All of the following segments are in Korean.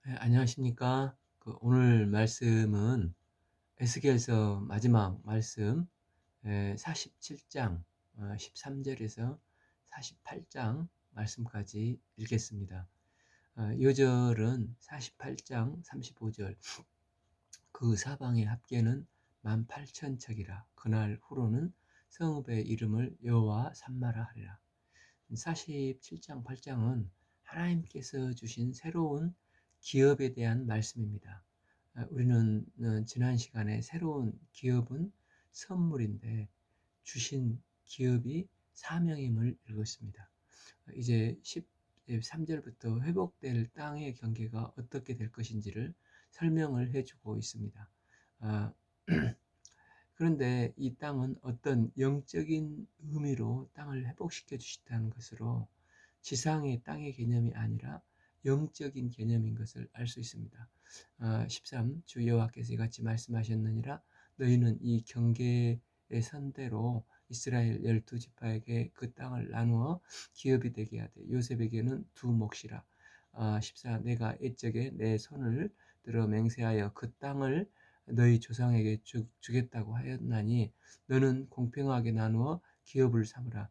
네, 안녕하십니까? 오늘 말씀은 에스겔서 마지막 말씀 47장 13절에서 48장 말씀까지 읽겠습니다. 요절은 48장 35절 그 사방의 합계는 18,000척이라 그날 후로는 성읍의 이름을 여호와 삼마라 하리라. 47장 8장은 하나님께서 주신 새로운 기업에 대한 말씀입니다. 우리는 지난 시간에 새로운 기업은 선물인데 주신 기업이 사명임을 읽었습니다. 이제 13절부터 회복될 땅의 경계가 어떻게 될 것인지를 설명을 해주고 있습니다. 아, 그런데 이 땅은 어떤 영적인 의미로 땅을 회복시켜 주신다는 것으로 지상의 땅의 개념이 아니라 영적인 개념인 것을 알 수 있습니다. 13. 주 여호와께서 이같이 말씀하셨느니라 너희는 이 경계의 선대로 이스라엘 12지파에게 그 땅을 나누어 기업이 되게 하되 요셉에게는 두 몫이라. 14. 내가 옛적에 내 손을 들어 맹세하여 그 땅을 너희 조상에게 주겠다고 하였나니 너는 공평하게 나누어 기업을 삼으라.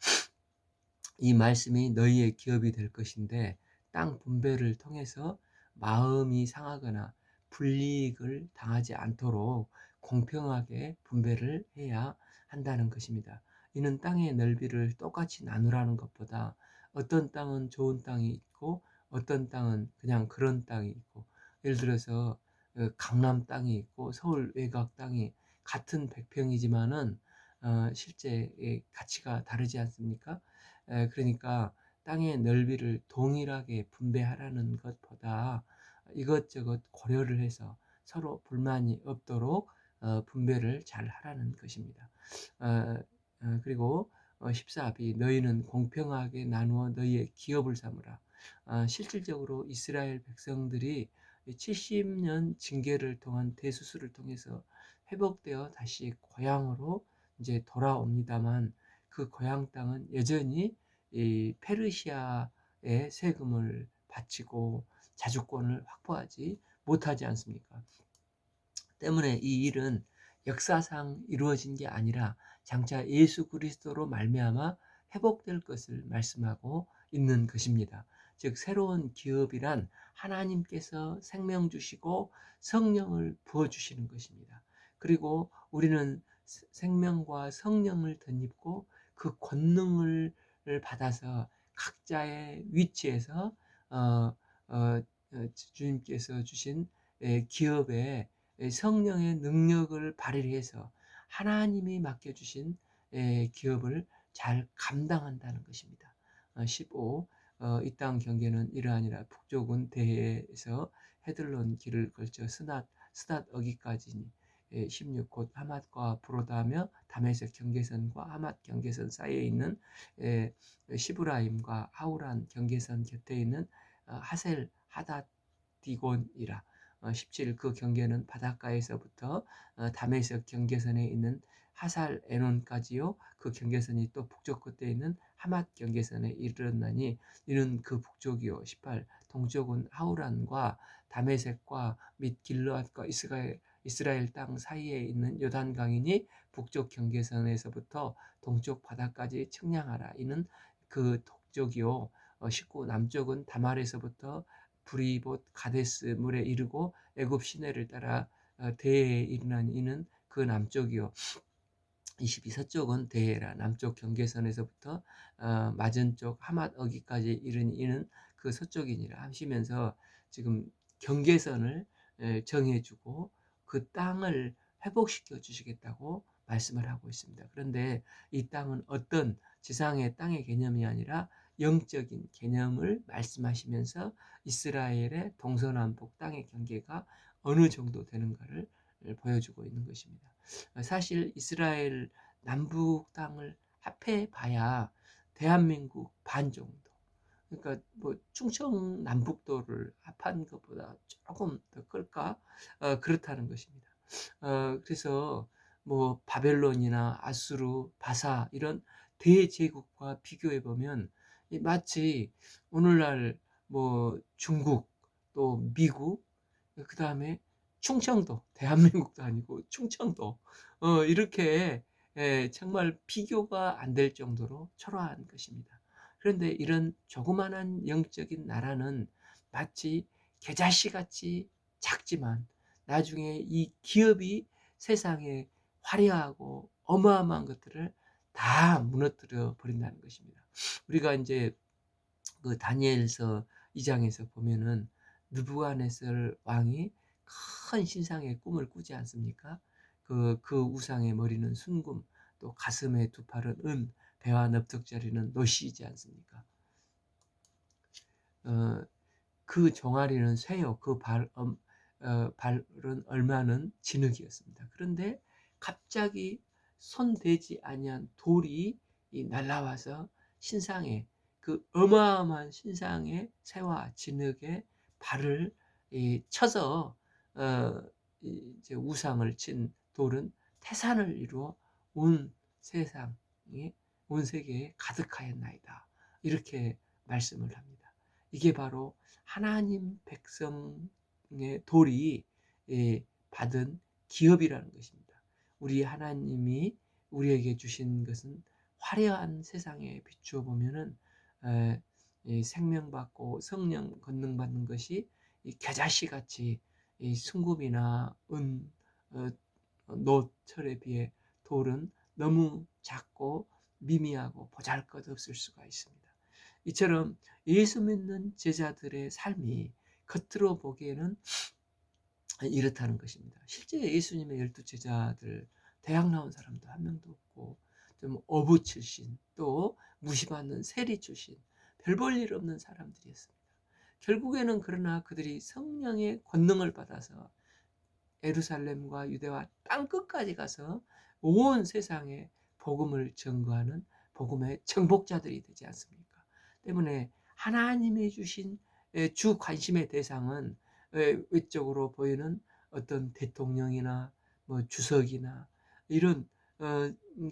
이 말씀이 너희의 기업이 될 것인데 땅 분배를 통해서 마음이 상하거나 불이익을 당하지 않도록 공평하게 분배를 해야 한다는 것입니다. 이는 땅의 넓이를 똑같이 나누라는 것보다 어떤 땅은 좋은 땅이 있고 어떤 땅은 그냥 그런 땅이 있고, 예를 들어서 강남 땅이 있고 서울 외곽 땅이 같은 100평이지만은 실제 가치가 다르지 않습니까? 그러니까 땅의 넓이를 동일하게 분배하라는 것보다 이것저것 고려를 해서 서로 불만이 없도록 분배를 잘 하라는 것입니다. 그리고 14비 너희는 공평하게 나누어 너희의 기업을 삼으라. 실질적으로 이스라엘 백성들이 70년 징계를 통한 대수술을 통해서 회복되어 다시 고향으로 이제 돌아옵니다만, 그 고향 땅은 여전히 이 페르시아의 세금을 바치고 자주권을 확보하지 못하지 않습니까? 때문에 이 일은 역사상 이루어진 게 아니라 장차 예수 그리스도로 말미암아 회복될 것을 말씀하고 있는 것입니다. 즉 새로운 기업이란 하나님께서 생명 주시고 성령을 부어 주시는 것입니다. 그리고 우리는 생명과 성령을 덧입고 그 권능을 받아서 각자의 위치에서 어, 주님께서 주신 기업에 성령의 능력을 발휘해서 하나님이 맡겨주신 기업을 잘 감당한다는 것입니다. 15. 이 땅 경계는 이러하니라. 북쪽은 대해에서 헤들론 길을 걸쳐 스닷 어기까지니. 16. 곧 하맛과 브로다며 다메섹 경계선과 하맛 경계선 사이에 있는 시브라임과 하우란 경계선 곁에 있는 하셀 하닷 디곤이라. 17. 그 경계는 바닷가에서부터 다메섹 경계선에 있는 하살 에논까지요. 그 경계선이 또 북쪽 끝에 있는 하맛 경계선에 이르렀나니 이는 그 북쪽이요. 18. 동쪽은 하우란과 다메섹과 및 길르앗과 이스라엘 땅 사이에 있는 요단강이니 북쪽 경계선에서부터 동쪽 바다까지 측량하라. 이는 그 동쪽이요. 19. 남쪽은 다말에서부터 브리봇 가데스 물에 이르고 애굽 시내를 따라 대해에 이르는 이는 그 남쪽이요. 22. 서쪽은 대해라. 남쪽 경계선에서부터 맞은쪽 하맛 어기까지 이르니 이는 그 서쪽이니라 하시면서 지금 경계선을 정해주고 그 땅을 회복시켜 주시겠다고 말씀을 하고 있습니다. 그런데 이 땅은 어떤 지상의 땅의 개념이 아니라 영적인 개념을 말씀하시면서 이스라엘의 동서남북 땅의 경계가 어느 정도 되는가를 보여주고 있는 것입니다. 사실 이스라엘 남북 땅을 합해 봐야 대한민국 반 정도. 그러니까 뭐 충청 남북도를 합한 것보다 조금 더 클까? 그렇다는 것입니다. 그래서 뭐 바벨론이나 아수르, 바사 이런 대제국과 비교해 보면 마치 오늘날 뭐 중국, 또 미국, 그다음에 충청도, 대한민국도 아니고 충청도, 이렇게 정말 비교가 안 될 정도로 초라한 것입니다. 그런데 이런 조그만한 영적인 나라는 마치 겨자씨 같이 작지만 나중에 이 기업이 세상에 화려하고 어마어마한 것들을 다 무너뜨려 버린다는 것입니다. 우리가 이제 그 다니엘서 2장에서 보면은 느부갓네살 왕이 큰 신상의 꿈을 꾸지 않습니까? 그 우상의 머리는 순금, 또 가슴의 두 팔은 은, 배와 넓적저리는 노시이지 않습니까? 어, 그 종아리는 쇠요, 발은 얼마는 진흙이었습니다. 그런데 갑자기 손 대지 아니한 돌이 날라와서 신상에, 그 어마어마한 신상의 쇠와 진흙에 발을 쳐서 이제 우상을 친 돌은 태산을 이루어 온 세상에, 온 세계에 가득하였나이다. 이렇게 말씀을 합니다. 이게 바로 하나님 백성의 돌이 받은 기업이라는 것입니다. 우리 하나님이 우리에게 주신 것은 화려한 세상에 비추어 보면은 생명받고 성령 권능받는 것이 겨자씨 같이 순금이나 은, 어, 노철에 비해 돌은 너무 작고 미미하고 보잘것없을 수가 있습니다. 이처럼 예수 믿는 제자들의 삶이 겉으로 보기에는 이렇다는 것입니다. 실제 예수님의 12제자들 대학 나온 사람도 한 명도 없고, 좀 어부 출신, 또 무시받는 세리 출신, 별 볼 일 없는 사람들이었습니다. 결국에는 그러나 그들이 성령의 권능을 받아서 예루살렘과 유대와 땅끝까지 가서 온 세상에 복음을 전거하는 복음의 정복자들이 되지 않습니까? 때문에 하나님이 주신 주 관심의 대상은 외적으로 보이는 어떤 대통령이나 뭐 주석이나 이런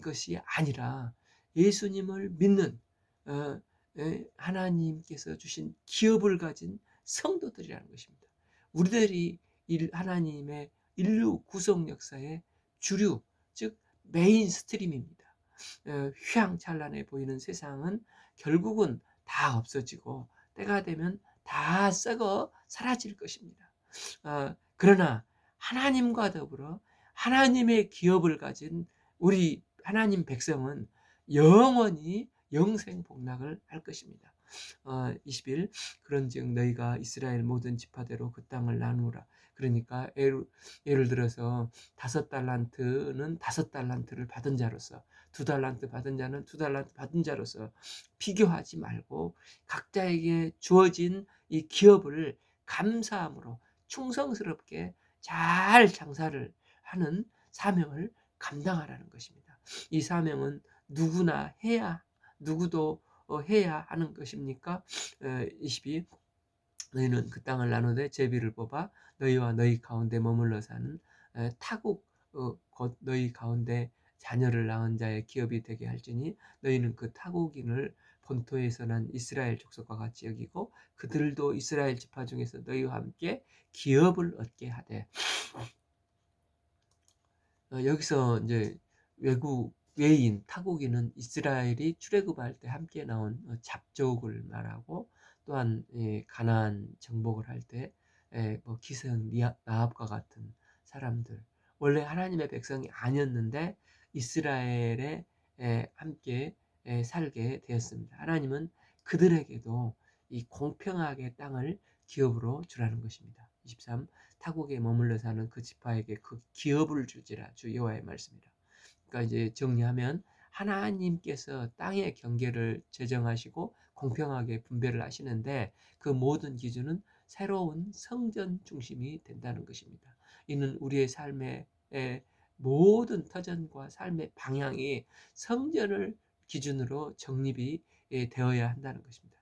것이 아니라 예수님을 믿는 하나님께서 주신 기업을 가진 성도들이라는 것입니다. 우리들이 하나님의 인류 구속 역사의 주류, 즉 메인 스트림입니다. 휘황찬란해 보이는 세상은 결국은 다 없어지고 때가 되면 다 썩어 사라질 것입니다. 그러나 하나님과 더불어 하나님의 기업을 가진 우리 하나님 백성은 영원히 영생 복락을 할 것입니다. 20일 그런즉 너희가 이스라엘 모든 지파대로 그 땅을 나누라. 그러니까 예를 들어서 5달란트는 5달란트를 받은 자로서, 2달란트 받은 자는 2달란트 받은 자로서 비교하지 말고 각자에게 주어진 이 기업을 감사함으로 충성스럽게 잘 장사를 하는 사명을 감당하라는 것입니다. 이 사명은 누구나 해야, 누구도 해야 하는 것입니까? 22 너희는 그 땅을 나누되 제비를 뽑아 너희와 너희 가운데 머물러 사는 타국 곧 너희 가운데 자녀를 낳은 자의 기업이 되게 할지니 너희는 그 타국인을 본토에서 난 이스라엘 족속과 같이 여기고 그들도 이스라엘 지파 중에서 너희와 함께 기업을 얻게 하되. 여기서 이제 외인 타국인은 이스라엘이 출애굽할 때 함께 나온 잡족을 말하고, 또한 가나안 정복을 할 때 뭐 기생 라합과 같은 사람들, 원래 하나님의 백성이 아니었는데 이스라엘에 함께 살게 되었습니다. 하나님은 그들에게도 이 공평하게 땅을 기업으로 주라는 것입니다. 23 타국에 머물러 사는 그 지파에게 그 기업을 주지라, 주 여호와의 말씀이라. 그러니까 이제 정리하면 하나님께서 땅의 경계를 제정하시고 공평하게 분배를 하시는데 그 모든 기준은 새로운 성전 중심이 된다는 것입니다. 이는 우리의 삶의 모든 터전과 삶의 방향이 성전을 기준으로 정립이 되어야 한다는 것입니다.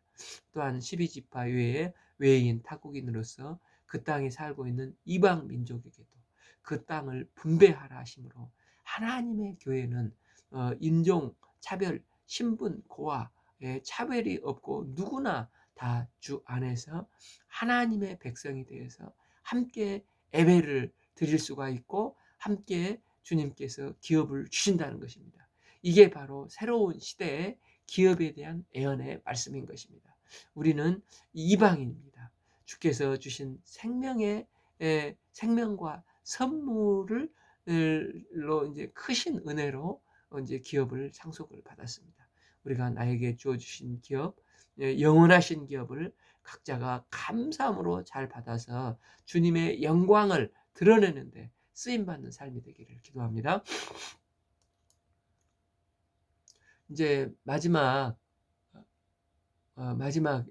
또한 12지파 외에 외인 타국인으로서 그 땅에 살고 있는 이방 민족에게도 그 땅을 분배하라 하심으로, 하나님의 교회는 인종, 차별, 신분, 고하 차별이 없고 누구나 다 주 안에서 하나님의 백성이 되어서 함께 예배를 드릴 수가 있고 함께 주님께서 기업을 주신다는 것입니다. 이게 바로 새로운 시대의 기업에 대한 예언의 말씀인 것입니다. 우리는 이방인입니다. 주께서 주신 생명의 생명과 선물을 로 이제 크신 은혜로 이제 기업을 상속을 받았습니다. 우리가 나에게 주어 주신 기업, 영원하신 기업을 각자가 감사함으로 잘 받아서 주님의 영광을 드러내는데 쓰임 받는 삶이 되기를 기도합니다. 이제 마지막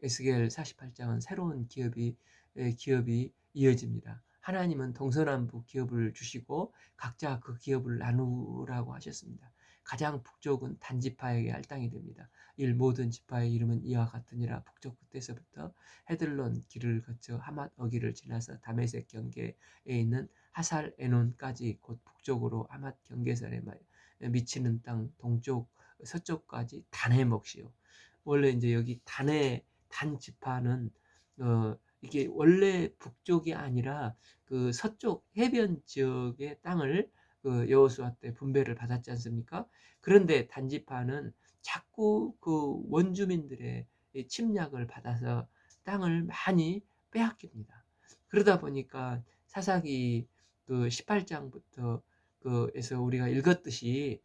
에스겔 48장은 새로운 기업이 이어집니다. 하나님은 동서남북 기업을 주시고 각자 그 기업을 나누라고 하셨습니다. 가장 북쪽은 단 지파에게 할당이 됩니다. 모든 지파의 이름은 이와 같으니라. 북쪽 끝에서부터 헤들론 길을 거쳐 하맛 어기를 지나서 다메섹 경계에 있는 하살 에논까지 곧 북쪽으로 하맛 경계선에 미치는 땅 동쪽 서쪽까지 단의 몫이요. 원래 이제 여기 단 지파는 이게 원래 북쪽이 아니라 그 서쪽 해변 지역의 땅을 그 여호수아 때 분배를 받았지 않습니까? 그런데 단 지파는 자꾸 그 원주민들의 침략을 받아서 땅을 많이 빼앗깁니다. 그러다 보니까 사사기 그 18장부터 그에서 우리가 읽었듯이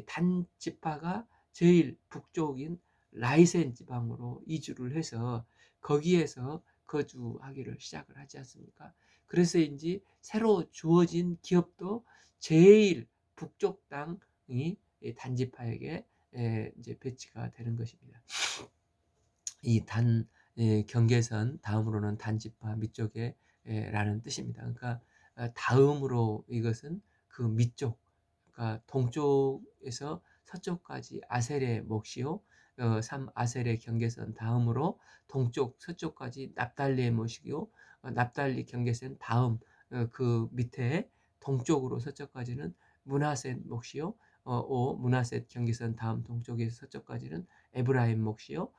단 지파가 제일 북쪽인 라이센 지방으로 이주를 해서 거기에서 거주하기를 시작을 하지 않습니까? 그래서인지 새로 주어진 기업도 제일 북쪽 땅이 단지파에게 이제 배치가 되는 것입니다. 이 경계선 다음으로는 단지파 밑쪽에 라는 뜻입니다. 그러니까 다음으로 이것은 그 밑쪽, 그러니까 동쪽에서 서쪽까지 아셀의 몫이요. 3 아셀의 경계선 다음으로 동쪽 서쪽까지 납달리의 몫이요. 납달리 경계선 다음 그 밑에 동쪽으로 서쪽까지는 므낫셋 몫이요. 5 므낫셋 경계선 다음 동쪽에서 서쪽까지는 에브라임 몫이요.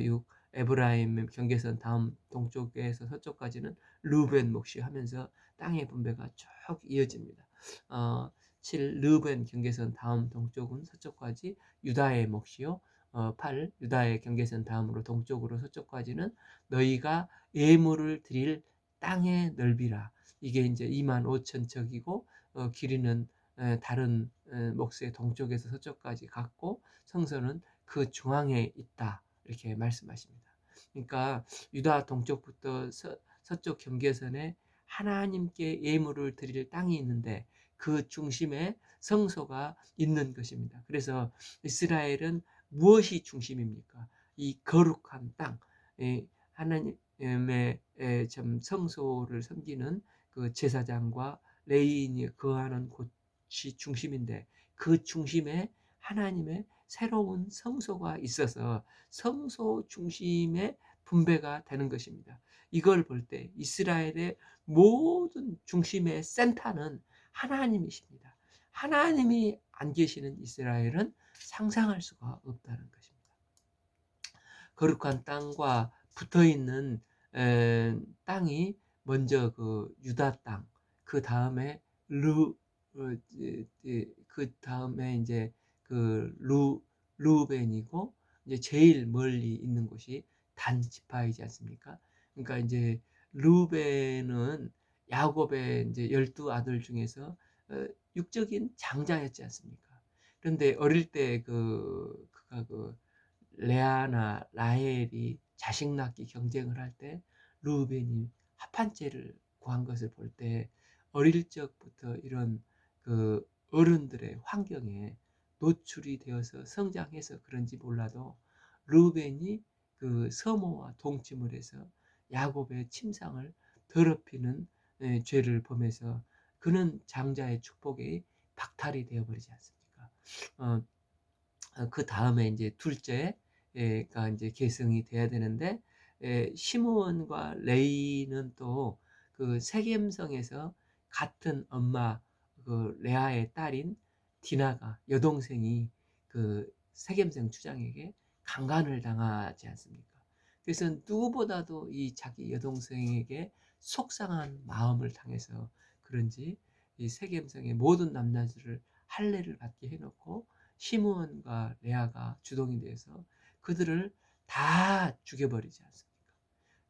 6 에브라임 경계선 다음 동쪽에서 서쪽까지는 르벤 몫이 하면서 땅의 분배가 쭉 이어집니다. 7 르벤 경계선 다음 동쪽은 서쪽까지 유다의 몫이요. 8 유다의 경계선 다음으로 동쪽으로 서쪽까지는 너희가 예물을 드릴 땅의 넓이라. 이게 이제 25,000척이고 길이는 다른 몫의 동쪽에서 서쪽까지 갔고 성소는 그 중앙에 있다. 이렇게 말씀하십니다. 그러니까 유다 동쪽부터 서쪽 경계선에 하나님께 예물을 드릴 땅이 있는데 그 중심에 성소가 있는 것입니다. 그래서 이스라엘은 무엇이 중심입니까? 이 거룩한 땅, 하나님의 성소를 섬기는 그 제사장과 레위인이 거하는 곳이 중심인데 그 중심에 하나님의 새로운 성소가 있어서 성소 중심의 분배가 되는 것입니다. 이걸 볼 때 이스라엘의 모든 중심의 센터는 하나님이십니다. 하나님이 안 계시는 이스라엘은 상상할 수가 없다는 것입니다. 거룩한 땅과 붙어 있는 땅이 먼저 그 유다 땅, 그 다음에 그 다음에 이제 루벤이고 이제 제일 멀리 있는 곳이 단 지파이지 않습니까? 그러니까 이제 루벤은 야곱의 이제 12 아들 중에서 육적인 장자였지 않습니까? 그런데 어릴 때 그가 레아나 라헬이 자식 낳기 경쟁을 할 때 루벤이 합한째를 구한 것을 볼 때 어릴 적부터 이런 그 어른들의 환경에 노출이 되어서 성장해서 그런지 몰라도 루벤이 그 서모와 동침을 해서 야곱의 침상을 더럽히는 죄를 범해서 그는 장자의 축복이 박탈이 되어버리지 않습니까? 그 다음에 이제 둘째가 이제 계승이 돼야 되는데 시므온과 레이는 또 그 세겜성에서 같은 엄마 그 레아의 딸인 디나가 여동생이 그 세겜성 추장에게 강간을 당하지 않습니까? 그래서 누구보다도 이 자기 여동생에게 속상한 마음을 당해서 그런지 이 세겜성의 모든 남자들을 할례를 받게 해놓고 시므온과 레아가 주동이 돼서 그들을 다 죽여버리지 않습니까?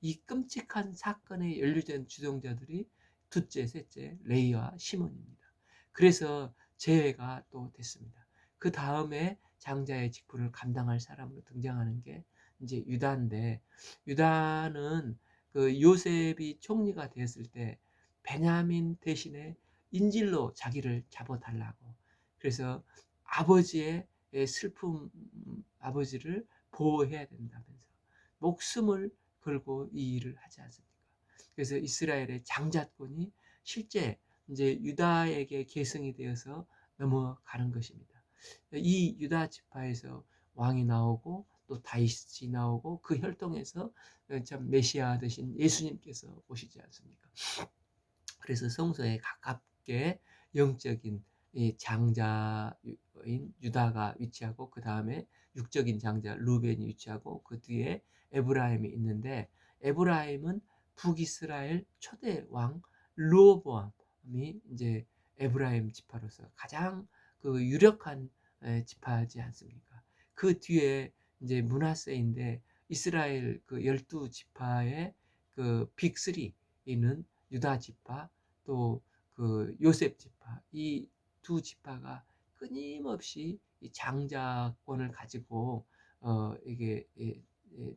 이 끔찍한 사건에 연루된 주동자들이 둘째, 셋째 레이와 시몬입니다. 그래서 제외가 또 됐습니다. 그 다음에 장자의 직분을 감당할 사람으로 등장하는 게 이제 유다인데, 유다는 그 요셉이 총리가 되었을 때 베냐민 대신에 인질로 자기를 잡아달라고, 그래서 아버지의 슬픔, 아버지를 보호해야 된다면서 목숨을 걸고 이 일을 하지 않습니까? 그래서 이스라엘의 장자권이 실제 이제 유다에게 계승이 되어서 넘어가는 것입니다. 이 유다 지파에서 왕이 나오고 또 다윗이 나오고 그 혈통에서 참 메시아 되신 예수님께서 오시지 않습니까? 그래서 성소에 가깝게 영적인 장자인 유다가 위치하고, 그 다음에 육적인 장자 루벤이 위치하고, 그 뒤에 에브라임이 있는데, 에브라임은 북이스라엘 초대 왕 르호보암이 이제 에브라임 지파로서 가장 그 유력한 지파지 않습니까? 그 뒤에 이제 므낫세인데, 이스라엘 그 12지파의 그 빅3는 유다 지파, 또 그 요셉 지파, 이 두 지파가 끊임없이 이 장자권을 가지고 이게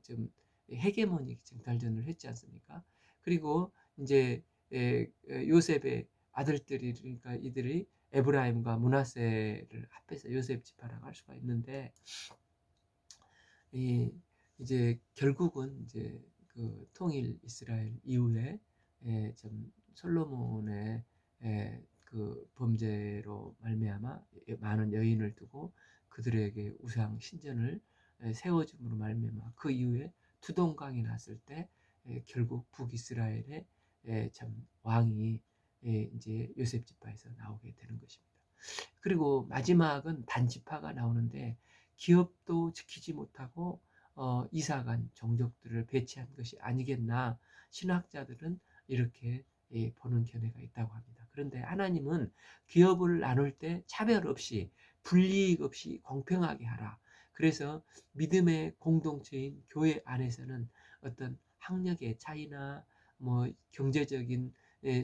좀 헤게모닉 쟁탈전을 했지 않습니까? 그리고 이제 요셉의 아들들이, 그러니까 이들이 에브라임과 므낫세를 합해서 요셉 지파라고 할 수가 있는데, 이 이제 결국은 이제 그 통일 이스라엘 이후에 좀 솔로몬의 그 범죄로 말미암아 많은 여인을 두고 그들에게 우상 신전을 세워줌으로 말미암아 그 이후에 두동강이 났을 때 결국 북이스라엘의 참 왕이 이제 요셉 지파에서 나오게 되는 것입니다. 그리고 마지막은 단지파가 나오는데, 기업도 지키지 못하고 이사간 종족들을 배치한 것이 아니겠나, 신학자들은 이렇게 보는 견해가 있다고 합니다. 그런데 하나님은 기업을 나눌 때 차별 없이 불이익 없이 공평하게 하라. 그래서 믿음의 공동체인 교회 안에서는 어떤 학력의 차이나 뭐 경제적인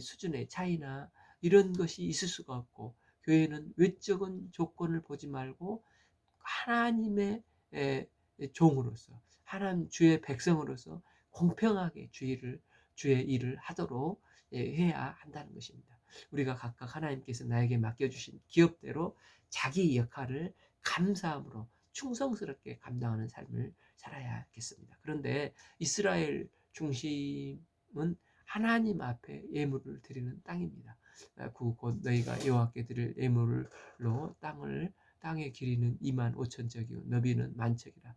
수준의 차이나 이런 것이 있을 수가 없고, 교회는 외적인 조건을 보지 말고 하나님의 종으로서, 하나님 주의 백성으로서 공평하게 주의 일을 하도록 해야 한다는 것입니다. 우리가 각각 하나님께서 나에게 맡겨주신 기업대로 자기 역할을 감사함으로 충성스럽게 감당하는 삶을 살아야겠습니다. 그런데 이스라엘 중심은 하나님 앞에 예물을 드리는 땅입니다. 곧 너희가 여호와께 드릴 예물로 땅의 길이는 2만 5천 척이요 너비는 만 척이라.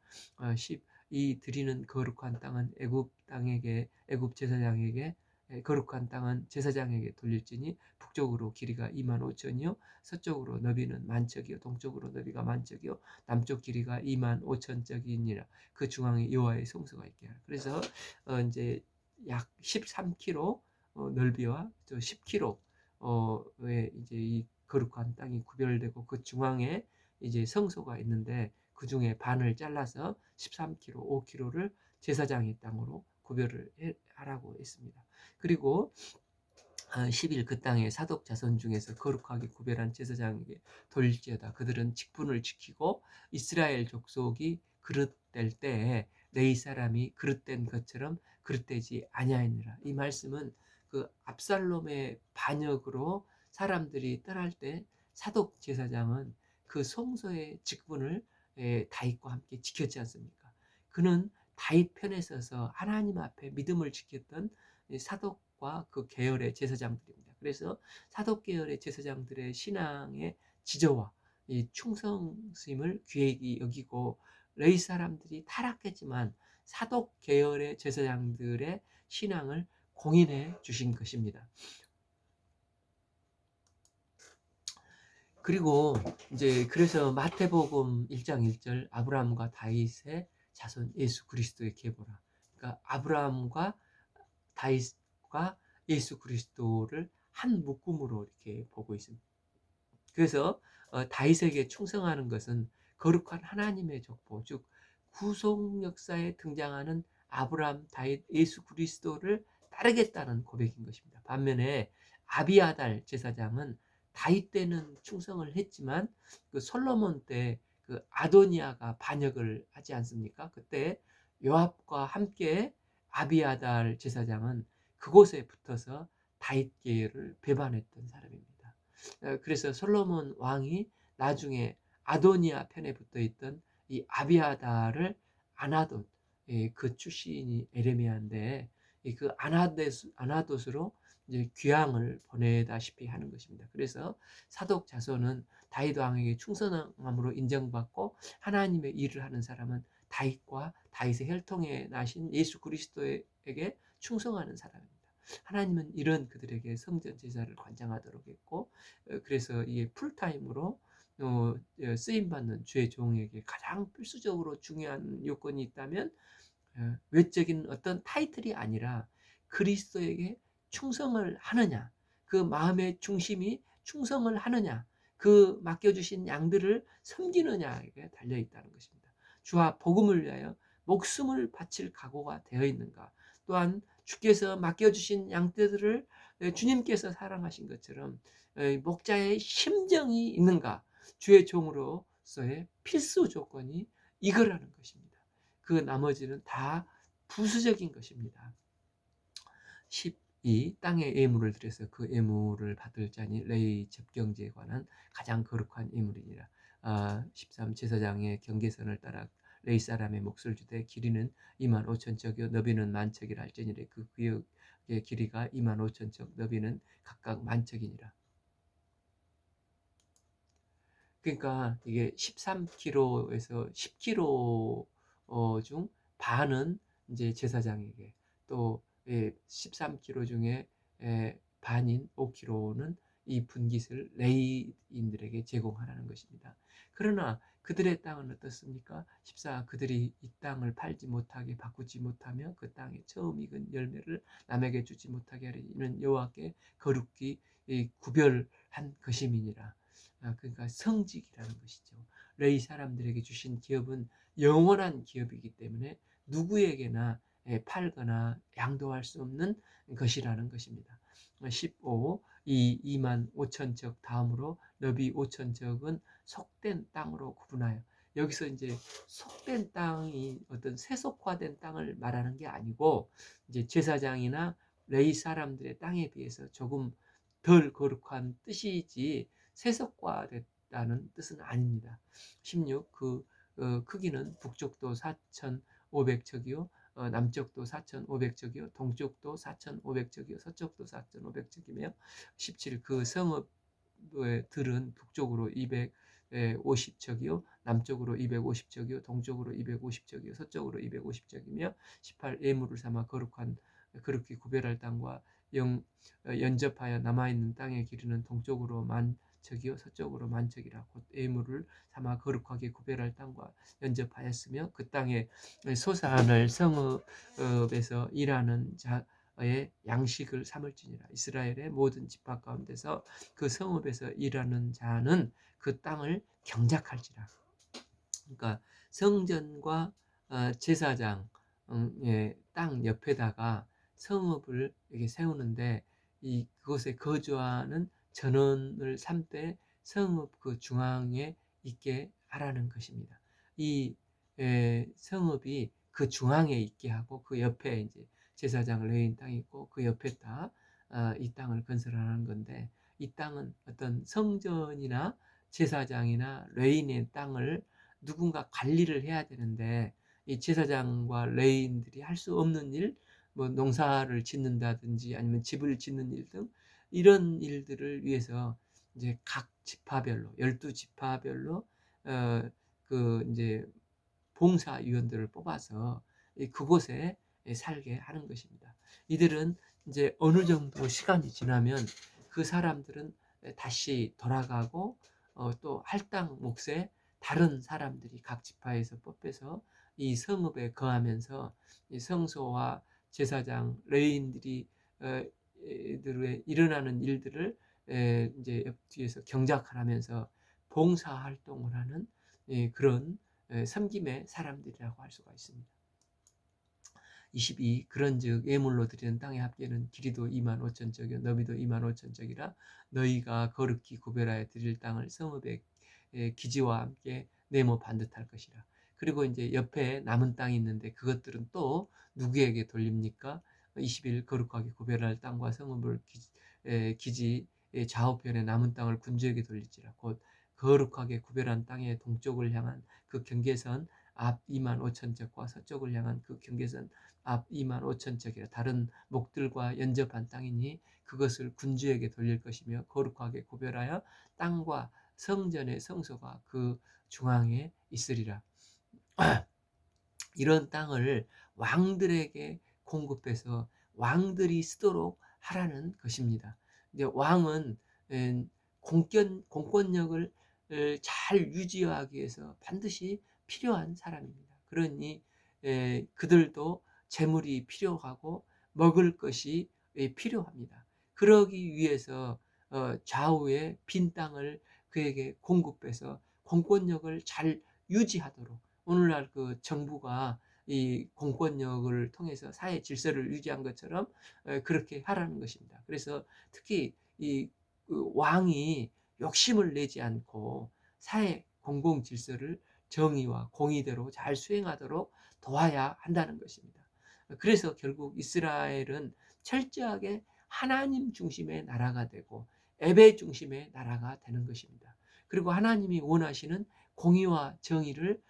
10. 이 드리는 거룩한 땅은 애굽 제사장에게, 거룩한 땅은 제사장에게 돌릴지니 북쪽으로 길이가 2만 5천이요 서쪽으로 너비는 만 척이요 동쪽으로 너비가 만 척이요 남쪽 길이가 2만 5천 척이니라. 그 중앙에 여호와의 성소가 있게 하라. 그래서 이제 약 13km 넓이와 10km 에 이제 이 거룩한 땅이 구별되고, 그 중앙에 이제 성소가 있는데 그 중에 반을 잘라서 13km, 5km를 제사장의 땅으로 구별을 하라고 했습니다. 그리고 10일 그 땅의 사독 자손 중에서 거룩하게 구별한 제사장에게 돌릴지어다. 그들은 직분을 지키고 이스라엘 족속이 그릇될 때에 레위 사람이 그릇된 것처럼 그릇되지 아니하니라. 이 말씀은 그 압살롬의 반역으로 사람들이 떠날 때 사독 제사장은 그 성소의 직분을 다윗과 함께 지켰지 않습니까? 그는 다윗 편에 서서 하나님 앞에 믿음을 지켰던 사독과 그 계열의 제사장들입니다. 그래서 사독 계열의 제사장들의 신앙의 지저와 이 충성심을 귀히 여기고, 레위 사람들이 타락했지만 사독 계열의 제사장들의 신앙을 공인해 주신 것입니다. 그리고 이제 그래서 마태복음 1장 1절 아브라함과 다윗의 자손 예수 그리스도의 계보라. 그러니까 아브라함과 다윗과 예수 그리스도를 한 묶음으로 이렇게 보고 있습니다. 그래서 다윗에게 충성하는 것은 거룩한 하나님의 족보, 즉 구속 역사에 등장하는 아브라함, 다윗, 예수 그리스도를 따르겠다는 고백인 것입니다. 반면에 아비아달 제사장은 다윗 때는 충성을 했지만 그 솔로몬 때 그 아도니아가 반역을 하지 않습니까? 그때 요압과 함께 아비아달 제사장은 그곳에 붙어서 다윗 계를 배반했던 사람입니다. 그래서 솔로몬 왕이 나중에 아도니아 편에 붙어 있던 이 아비아다를 아나돗, 그 출신이 에레미야인데 그 아나돗으로 이제 귀향을 보내다시피 하는 것입니다. 그래서 사독 자손은 다윗 왕에게 충성함으로 인정받고 하나님의 일을 하는 사람은 다윗과 다윗의 혈통에 나신 예수 그리스도에게 충성하는 사람입니다. 하나님은 이런 그들에게 성전 제사를 관장하도록 했고, 그래서 이게 풀타임으로 쓰임 받는 주의 종에게 가장 필수적으로 중요한 요건이 있다면 외적인 어떤 타이틀이 아니라 그리스도에게 충성을 하느냐, 그 마음의 중심이 충성을 하느냐, 그 맡겨주신 양들을 섬기느냐에 달려 있다는 것입니다. 주와 복음을 위하여 목숨을 바칠 각오가 되어 있는가, 또한 주께서 맡겨주신 양떼들을 주님께서 사랑하신 것처럼 목자의 심정이 있는가, 주의 종으로서의 필수 조건이 이거라는 것입니다. 그 나머지는 다 부수적인 것입니다. 12. 땅에 예물을 드려서 그 예물을 받을 자니 레위 접경제에 관한 가장 거룩한 예물이니라. 13. 제사장의 경계선을 따라 레위 사람의 몫을 주되 길이는 2만 5천 척이요 너비는 만 척이라 할지니라. 그 구역의 길이가 2만 5천 척, 너비는 각각 만 척이니라. 그러니까 이게 13kg에서 10kg 중 반은 이제 제사장에게, 또 13kg 중에 반인 5kg는 이 분깃을 레위인들에게 제공하라는 것입니다. 그러나 그들의 땅은 어떻습니까? 14. 그들이 이 땅을 팔지 못하게 바꾸지 못하며 그 땅에 처음 익은 열매를 남에게 주지 못하게 하리니 이는 여호와께 거룩히 구별한 것임이니라. 그러니까 성직이라는 것이죠. 레위 사람들에게 주신 기업은 영원한 기업이기 때문에 누구에게나 팔거나 양도할 수 없는 것이라는 것입니다. 15. 이 2만 5천 적 다음으로 너비 5천 적은 속된 땅으로 구분하여, 여기서 이제 속된 땅이 어떤 세속화된 땅을 말하는 게 아니고 이제 제사장이나 레위 사람들의 땅에 비해서 조금 덜 거룩한 뜻이지 세속화됐다는 뜻은 아닙니다. 16. 그 크기는 북쪽도 4,500척이요 남쪽도 4,500척이요 동쪽도 4,500척이요 서쪽도 4,500척이며 17. 그 성읍의 들은 북쪽으로 250척이요 남쪽으로 250척이요 동쪽으로 250척이요 서쪽으로 250척이며 18. 예물을 삼아 거룩히 구별할 땅과 연접하여 남아있는 땅의 길이는 동쪽으로 만 척이요 서쪽으로 만 척이라. 곧 예물을 삼아 거룩하게 구별할 땅과 연접하였으며 그 땅에 소산을 성읍에서 일하는 자의 양식을 삼을지니라. 이스라엘의 모든 지파 가운데서 그 성읍에서 일하는 자는 그 땅을 경작할지라. 그러니까 성전과 제사장의 땅 옆에다가 성읍을 이렇게 세우는데 그곳에 거주하는 전원을 삼되 성읍 그 중앙에 있게 하라는 것입니다. 이 성읍이 그 중앙에 있게 하고 그 옆에 이제 제사장 레위인 땅이 있고 그 옆에다 이 땅을 건설하는 건데, 이 땅은 어떤 성전이나 제사장이나 레위인의 땅을 누군가 관리를 해야 되는데 이 제사장과 레위인들이 할 수 없는 일, 뭐 농사를 짓는다든지 아니면 집을 짓는 일 등 이런 일들을 위해서 이제 각 지파별로 12지파별로 그 이제 봉사위원들을 뽑아서 그곳에 살게 하는 것입니다. 이들은 이제 어느 정도 시간이 지나면 그 사람들은 다시 돌아가고 또 할당 몫에 다른 사람들이 각 지파에서 뽑혀서 이 성읍에 거하면서 이 성소와 제사장 레위인들이 들의 일어나는 일들을 이제 옆뒤에서 경작하면서 봉사 활동을 하는 그런 섬김의 사람들이라고 할 수가 있습니다. 22 그런즉 예물로 드리는 땅의 합계는 길이도 2만 5천 척이요 너비도 2만 5천 척이라 너희가 거룩히 구별하여 드릴 땅을 성읍의 기지와 함께 네모 반듯할 것이라. 그리고 이제 옆에 남은 땅이 있는데 그것들은 또 누구에게 돌립니까? 21 거룩하게 구별할 땅과 성읍을 기지 좌우편에 남은 땅을 군주에게 돌리지라. 곧 거룩하게 구별한 땅의 동쪽을 향한 그 경계선 앞 2만 5천 척과 서쪽을 향한 그 경계선 앞 2만 5천 척이라. 다른 목들과 연접한 땅이니 그것을 군주에게 돌릴 것이며 거룩하게 구별하여 땅과 성전의 성소가 그 중앙에 있으리라. 이런 땅을 왕들에게 공급해서 왕들이 쓰도록 하라는 것입니다. 이제 왕은 공권력을 잘 유지하기 위해서 반드시 필요한 사람입니다. 그러니 그들도 재물이 필요하고 먹을 것이 필요합니다. 그러기 위해서 좌우의 빈 땅을 그에게 공급해서 공권력을 잘 유지하도록, 오늘날 그 정부가 이 공권력을 통해서 사회 질서를 유지한 것처럼 그렇게 하라는 것입니다. 그래서 특히 그 왕이 욕심을 내지 않고 사회 공공 질서를 정의와 공의대로 잘 수행하도록 도와야 한다는 것입니다. 그래서 결국 이스라엘은 철저하게 하나님 중심의 나라가 되고 예배 중심의 나라가 되는 것입니다. 그리고 하나님이 원하시는 공의와 정의를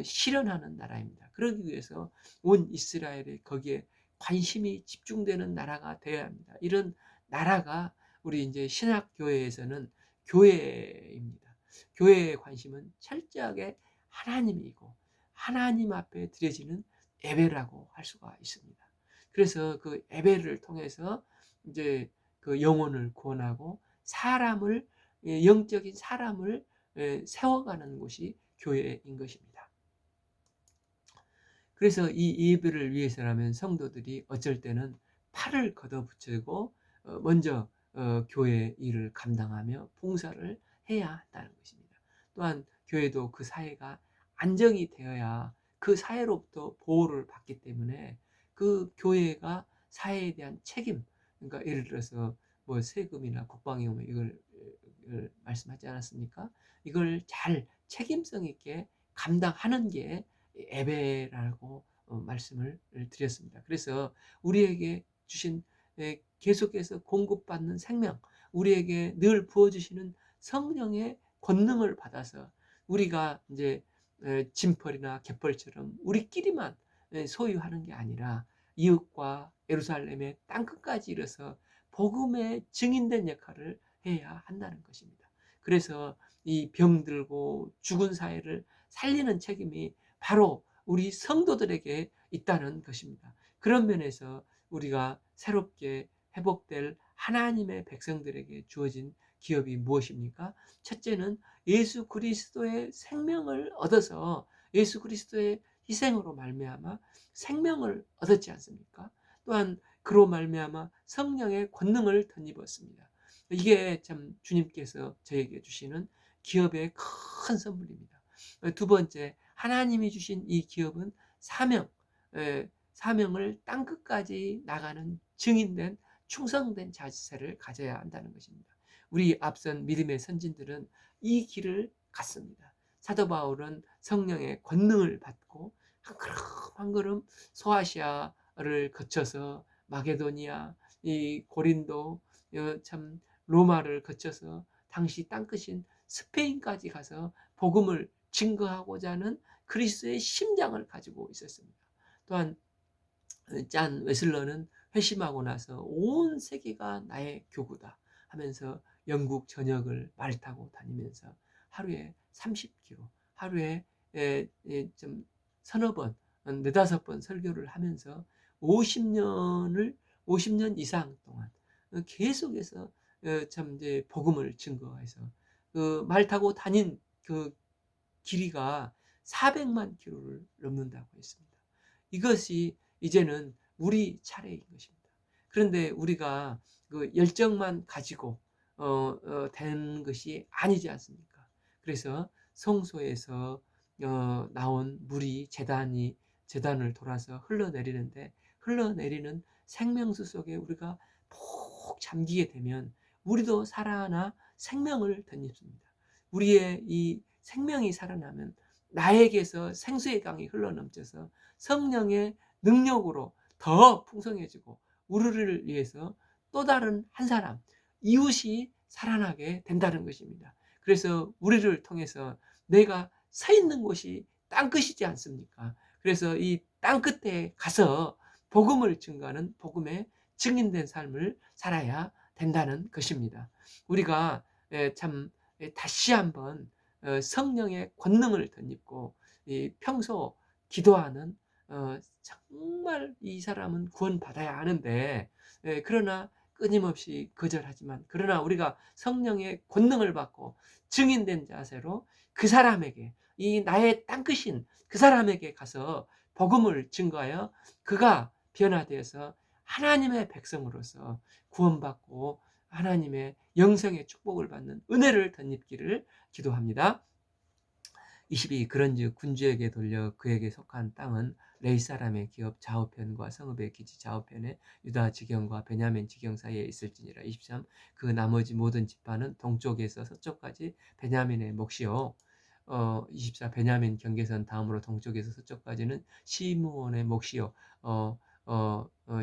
실현하는 나라입니다. 그러기 위해서 온 이스라엘이 거기에 관심이 집중되는 나라가 되어야 합니다. 이런 나라가 우리 이제 신학교회에서는 교회입니다. 교회의 관심은 철저하게 하나님이고 하나님 앞에 드려지는 예배라고 할 수가 있습니다. 그래서 그 예배를 통해서 이제 그 영혼을 구원하고 사람을, 영적인 사람을 세워가는 곳이 교회인 것입니다. 그래서 이 예배를 위해서라면 성도들이 어쩔 때는 팔을 걷어붙이고 먼저 교회 일을 감당하며 봉사를 해야 한다는 것입니다. 또한 교회도 그 사회가 안정이 되어야 그 사회로부터 보호를 받기 때문에 그 교회가 사회에 대한 책임, 그러니까 예를 들어서 뭐 세금이나 국방위험 이걸 말씀하지 않았습니까? 이걸 잘 책임성 있게 감당하는 게 예배라고 말씀을 드렸습니다. 그래서 우리에게 주신 계속해서 공급받는 생명, 우리에게 늘 부어주시는 성령의 권능을 받아서 우리가 이제 짐벌이나 갯벌처럼 우리끼리만 소유하는 게 아니라 이웃과 예루살렘의 땅끝까지 이르러서 복음의 증인된 역할을 해야 한다는 것입니다. 그래서 이 병들고 죽은 사회를 살리는 책임이 바로 우리 성도들에게 있다는 것입니다. 그런 면에서 우리가 새롭게 회복될 하나님의 백성들에게 주어진 기업이 무엇입니까? 첫째는 예수 그리스도의 생명을 얻어서 예수 그리스도의 희생으로 말미암아 생명을 얻었지 않습니까? 또한 그로 말미암아 성령의 권능을 덧입었습니다. 이게 참 주님께서 저에게 주시는 기업의 큰 선물입니다. 두 번째, 하나님이 주신 이 기업은 사명을 땅끝까지 나가는 증인된 충성된 자세를 가져야 한다는 것입니다. 우리 앞선 믿음의 선진들은 이 길을 갔습니다. 사도 바울은 성령의 권능을 받고 한 걸음 한 걸음 소아시아를 거쳐서 마게도니아, 이 고린도, 참 로마를 거쳐서 당시 땅끝인 스페인까지 가서 복음을 증거하고자 하는 그리스도의 심장을 가지고 있었습니다. 또한 짠 웨슬러는 회심하고 나서 온 세계가 나의 교구다 하면서 영국 전역을 말 타고 다니면서 하루에 30km, 하루에 좀 서너 번, 네다섯 번 설교를 하면서 50년 이상 동안 계속해서 참 이제 복음을 증거해서 그 말 타고 다닌 그 길이가 400만 킬로를 넘는다고 했습니다. 이것이 이제는 우리 차례인 것입니다. 그런데 우리가 그 열정만 가지고 된 것이 아니지 않습니까? 그래서 성소에서 나온 물이 제단을 돌아서 흘러내리는데, 흘러내리는 생명수 속에 우리가 푹 잠기게 되면 우리도 살아나 생명을 덧입습니다. 우리의 이 생명이 살아나면 나에게서 생수의 강이 흘러넘쳐서 성령의 능력으로 더 풍성해지고 우리를 위해서 또 다른 한 사람, 이웃이 살아나게 된다는 것입니다. 그래서 우리를 통해서 내가 서 있는 곳이 땅끝이지 않습니까? 그래서 이 땅끝에 가서 복음을 증거하는 복음의 증인된 삶을 살아야 된다는 것입니다. 우리가 참 다시 한번 성령의 권능을 덧입고 평소 기도하는, 정말 이 사람은 구원받아야 하는데 그러나 끊임없이 거절하지만, 그러나 우리가 성령의 권능을 받고 증인된 자세로 그 사람에게, 이 나의 땅끝인 그 사람에게 가서 복음을 증거하여 그가 변화되어서 하나님의 백성으로서 구원받고 하나님의 영생의 축복을 받는 은혜를 덧입기를 기도합니다. 22. 그런즉 군주에게 돌려 그에게 속한 땅은 레위 사람의 기업 좌우편과 성읍의 기지 좌우편에 유다 지경과 베냐민 지경 사이에 있을지니라. 23. 그 나머지 모든 지파는 동쪽에서 서쪽까지 베냐민의 몫이요. 24. 베냐민 경계선 다음으로 동쪽에서 서쪽까지는 시므온의 몫이요.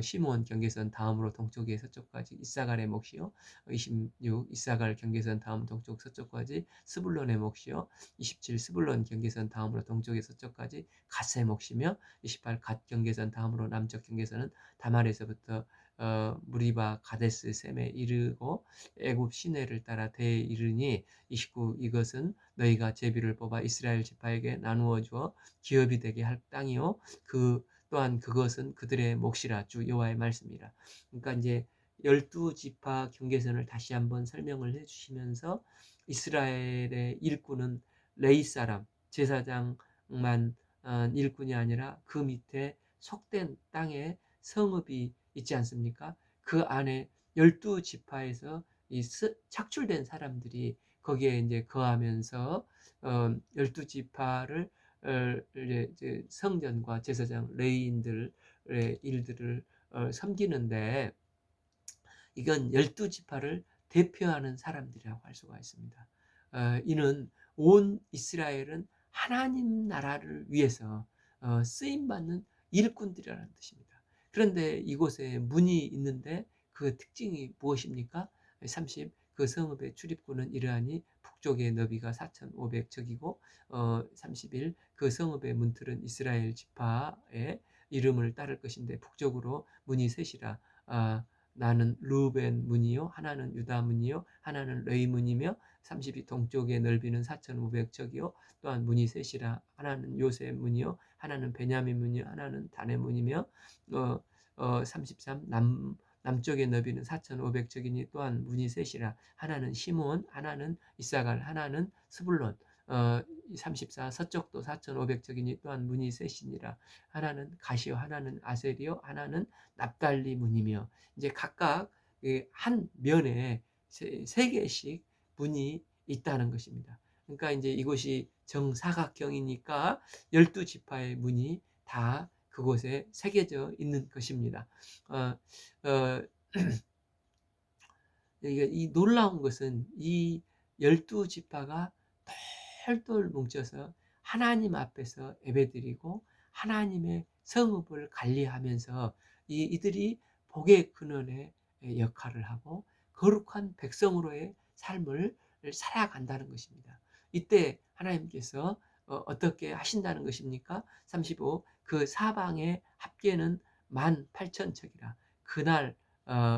시므온 경계선 다음으로 동쪽에 서쪽까지 이사갈의 몫이요. 26. 이사갈 경계선 다음 동쪽 서쪽까지 스불론의 몫이요. 27. 스불론 경계선 다음으로 동쪽에 서쪽까지 갓의 몫이며, 28. 갓 경계선 다음으로 남쪽 경계선은 다말에서부터 무리바 가데스 셈에 이르고 애굽 시내를 따라 대에 이르니, 29. 이것은 너희가 제비를 뽑아 이스라엘 지파에게 나누어 주어 기업이 되게 할 땅이요 또한 그것은 그들의 몫이라. 주 여호와의 말씀이라. 그러니까 이제 12지파 경계선을 다시 한번 설명을 해주시면서, 이스라엘의 일꾼은 레위 사람 제사장만 일꾼이 아니라 그 밑에 속된 땅에 성읍이 있지 않습니까? 그 안에 12지파에서 착출된 사람들이 거기에 이제 거하면서 12지파를 성전과 제사장 레위인들의 일들을 섬기는데, 이건 12지파를 대표하는 사람들이라고 할 수가 있습니다. 이는 온 이스라엘은 하나님 나라를 위해서 쓰임받는 일꾼들이라는 뜻입니다. 그런데 이곳에 문이 있는데 그 특징이 무엇입니까? 30. 그 성읍의 출입구는 이러하니 북쪽의 너비가 4,500척이고 31. 그 성읍의 문틀은 이스라엘 지파의 이름을 따를 것인데 북쪽으로 문이 셋이라. 나는 루벤 문이요, 하나는 유다 문이요, 하나는 레위 문이며, 32. 동쪽의 넓이는 4,500척이요 또한 문이 셋이라. 하나는 요셉 문이요, 하나는 베냐민 문이요, 하나는 다네 문이며, 33. 남쪽의 너비는 4,500척이니 또한 문이 셋이라. 하나는 시므온, 하나는 이사갈, 하나는 스불론. 34. 서쪽도 4,500척이니 또한 문이 셋이니라. 하나는 가시요, 하나는 아셀이요, 하나는 납달리 문이며. 이제 각각 한 면에 세 개씩 문이 있다는 것입니다. 그러니까 이제 이곳이 정사각형이니까 12지파의 문이 다 그곳에 새겨져 있는 것입니다. 이 놀라운 것은 이 12지파가 똘똘 뭉쳐서 하나님 앞에서 예배드리고 하나님의 성읍을 관리하면서 이들이 복의 근원의 역할을 하고 거룩한 백성으로의 삶을 살아간다는 것입니다. 이때 하나님께서 어떻게 하신다는 것입니까? 35. 그 사방의 합계는 18,000척이라. 그날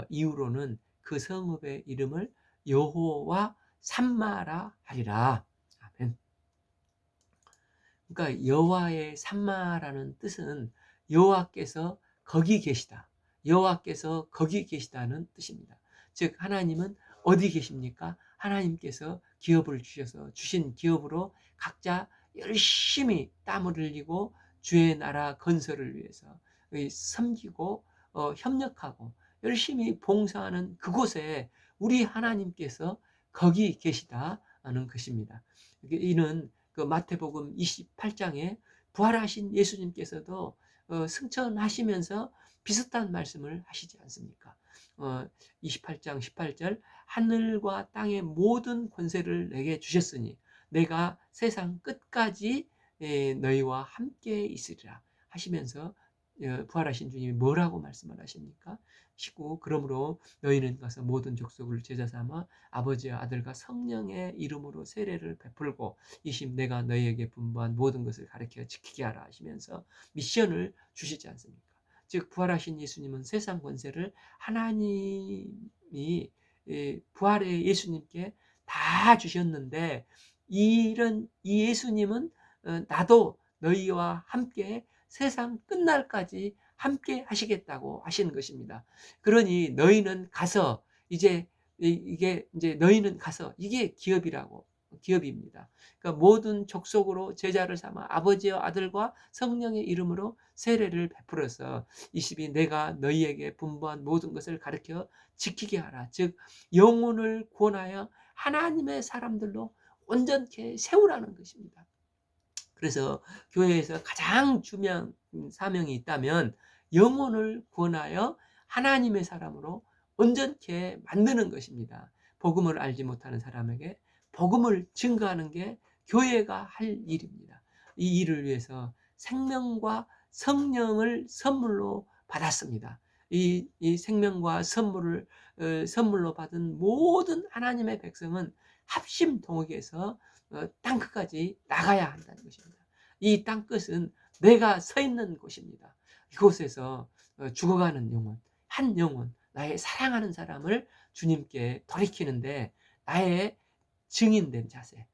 이후로는 그 성읍의 이름을 여호와 삼마라 하리라. 아멘. 그러니까 여호와의 삼마라는 뜻은 여호와께서 거기 계시다, 여호와께서 거기 계시다는 뜻입니다. 즉 하나님은 어디 계십니까? 하나님께서 기업을 주셔서 주신 기업으로 각자 열심히 땀을 흘리고 주의 나라 건설을 위해서 섬기고 협력하고 열심히 봉사하는 그곳에 우리 하나님께서 거기 계시다는 것입니다. 이는 그 마태복음 28장에 부활하신 예수님께서도 승천하시면서 비슷한 말씀을 하시지 않습니까? 28장 18절 하늘과 땅의 모든 권세를 내게 주셨으니 내가 세상 끝까지 너희와 함께 있으리라 하시면서 부활하신 주님이 뭐라고 말씀을 하십니까? 19 그러므로 너희는 가서 모든 족속을 제자 삼아 아버지와 아들과 성령의 이름으로 세례를 베풀고 20 내가 너희에게 분부한 모든 것을 가르쳐 지키게 하라 하시면서 미션을 주시지 않습니까? 즉 부활하신 예수님은 세상 권세를 하나님이 부활의 예수님께 다 주셨는데 이런 이 예수님은 나도 너희와 함께 세상 끝날까지 함께 하시겠다고 하시는 것입니다. 그러니 너희는 가서 이제 이게 이제 너희는 가서 이게 기업입니다. 그러니까 모든 족속으로 제자를 삼아 아버지와 아들과 성령의 이름으로 세례를 베풀어서 22 내가 너희에게 분부한 모든 것을 가르쳐 지키게 하라. 즉 영혼을 구원하여 하나님의 사람들로 온전케 세우라는 것입니다. 그래서 교회에서 가장 중요한 사명이 있다면 영혼을 구원하여 하나님의 사람으로 온전케 만드는 것입니다. 복음을 알지 못하는 사람에게 복음을 증거하는 게 교회가 할 일입니다. 이 일을 위해서 생명과 성령을 선물로 받았습니다. 이 생명과 선물로 받은 모든 하나님의 백성은 합심 동역해서 땅끝까지 나가야 한다는 것입니다. 이 땅끝은 내가 서 있는 곳입니다. 이곳에서 죽어가는 영혼, 한 영혼, 나의 사랑하는 사람을 주님께 돌이키는데 나의 증인된 자세,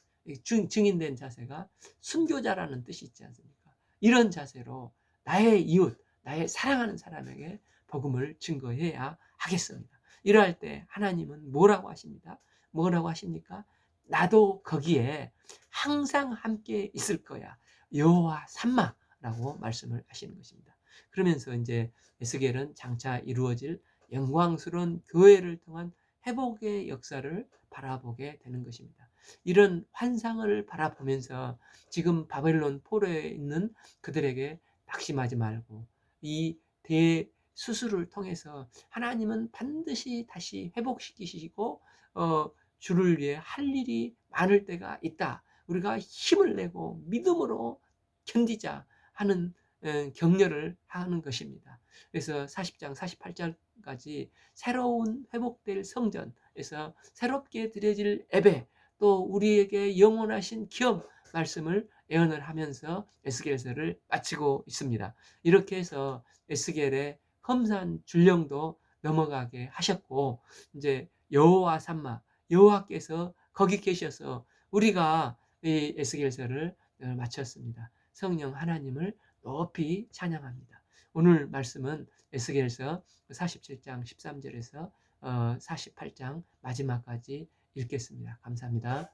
증인된 자세가 순교자라는 뜻이 있지 않습니까? 이런 자세로 나의 이웃, 나의 사랑하는 사람에게 복음을 증거해야 하겠습니다. 이러할 때 하나님은 뭐라고 하십니다? 뭐라고 하십니까? 나도 거기에 항상 함께 있을 거야. 여호와 삼마라고 말씀을 하시는 것입니다. 그러면서 이제 에스겔은 장차 이루어질 영광스러운 교회를 통한 회복의 역사를 바라보게 되는 것입니다. 이런 환상을 바라보면서 지금 바벨론 포로에 있는 그들에게 낙심하지 말고 이 대수술을 통해서 하나님은 반드시 다시 회복시키시고 주를 위해 할 일이 많을 때가 있다. 우리가 힘을 내고 믿음으로 견디자 하는 격려를 하는 것입니다. 그래서 40장 48절까지 새로운 회복될 성전에서 새롭게 드려질 예배 또 우리에게 영원하신 기업 말씀을 예언을 하면서 에스겔서를 마치고 있습니다. 이렇게 해서 에스겔의 험산 줄령도 넘어가게 하셨고 이제 여호와 삼마 여호와께서 거기 계셔서 우리가 이 에스겔서를 마쳤습니다. 성령 하나님을 높이 찬양합니다. 오늘 말씀은 에스겔서 47장 13절에서 48장 마지막까지 읽겠습니다. 감사합니다.